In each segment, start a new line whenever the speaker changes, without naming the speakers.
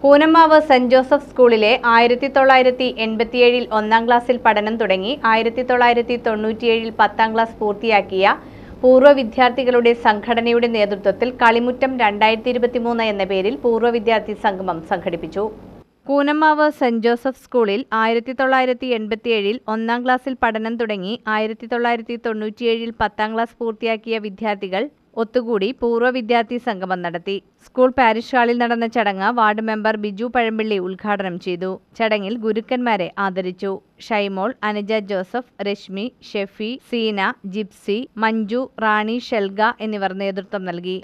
Koonammavu saint Joseph സ്കൂളിലെ 1987 ഒന്നാം ക്ലാസ്സിൽ പഠനം തുടങ്ങി 1997 10ാം ക്ലാസ് പൂർത്തിയാക്കിയ പൂർവ്വ വിദ്യാർത്ഥികളുടെ സംഘടനയുടെ നേതൃത്വത്തിൽ കളിമുറ്റം 2023 എന്ന പേരിൽ പൂർവ്വ വിദ്യാർത്ഥി സംഗമം സംഘടിപ്പിച്ചു. കൂനമ്മാവ് സെന്റ് ജോസഫ് സ്കൂളിൽ 1987 ഒന്നാം ക്ലാസ്സിൽ പഠനം തുടങ്ങി 1997 10ാം ക്ലാസ് പൂർത്തിയാക്കിയ വിദ്യാർത്ഥികൾ ഒത്തുകൂടി പൂർവ്വ വിദ്യാർത്ഥി സംഗമം നടത്തി. സ്കൂൾ പാരിഷ് ഹാളിൽ നടന്ന ചടങ്ങ് വാർഡ് മെമ്പർ ബിജു പഴമ്പിള്ളി ഉദ്ഘാടനം ചെയ്തു. ചടങ്ങിൽ ഗുരുക്കന്മാരെ ആദരിച്ചു. ഷൈമോൾ, അനുജ ജോസഫ്, രശ്മി, ഷെഫി, സീന, ജിപ്സി, മഞ്ജു, റാണി, ഷെൽഗ എന്നിവർ നേതൃത്വം നൽകി.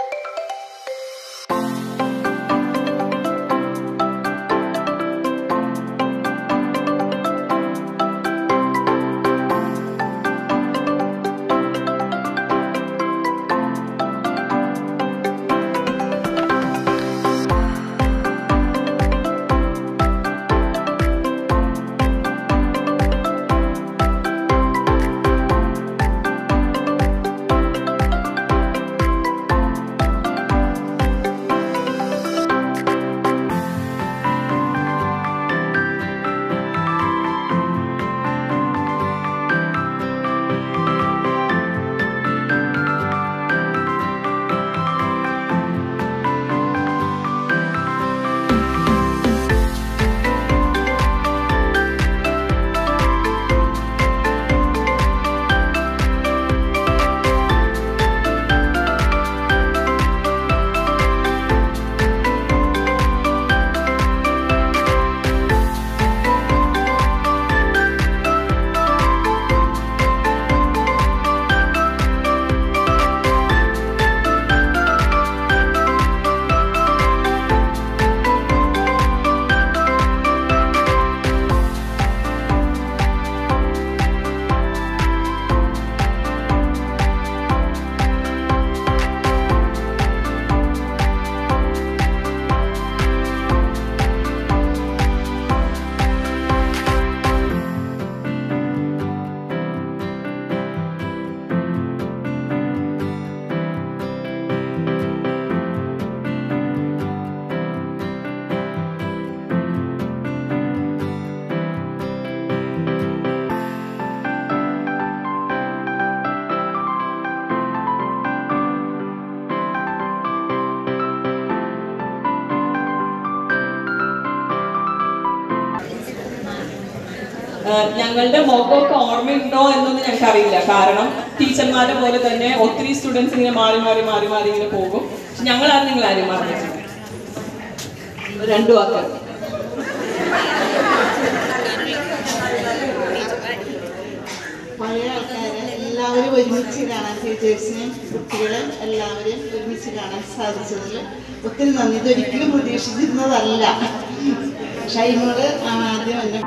ഞങ്ങളുടെ മുഖമൊക്കെ ഓർമ്മയുണ്ടോ എന്നൊന്നും ഞങ്ങൾക്കറിയില്ല. കാരണം ടീച്ചർമാരെ പോലെ തന്നെ ഒത്തിരി സ്റ്റുഡൻസ് ഇങ്ങനെ മാറി ഇങ്ങനെ പോകും. പക്ഷെ ഞങ്ങളാരും നിങ്ങളാരും മറന്നിട്ടില്ല. രണ്ടു വാക്ക്
പഴയ ആൾക്കാരെ എല്ലാവരും ഒരുമിച്ച് കാണാൻ, ടീച്ചേഴ്സിനെയും കുട്ടികളെ എല്ലാവരെയും ഒരുമിച്ച് കാണാൻ സാധിച്ചതിൽ ഒത്തിരി നന്ദി. ഇതൊരിക്കലും പ്രതീക്ഷിച്ചിരുന്നതല്ല. ഷൈമോള് ആദ്യം എന്നെ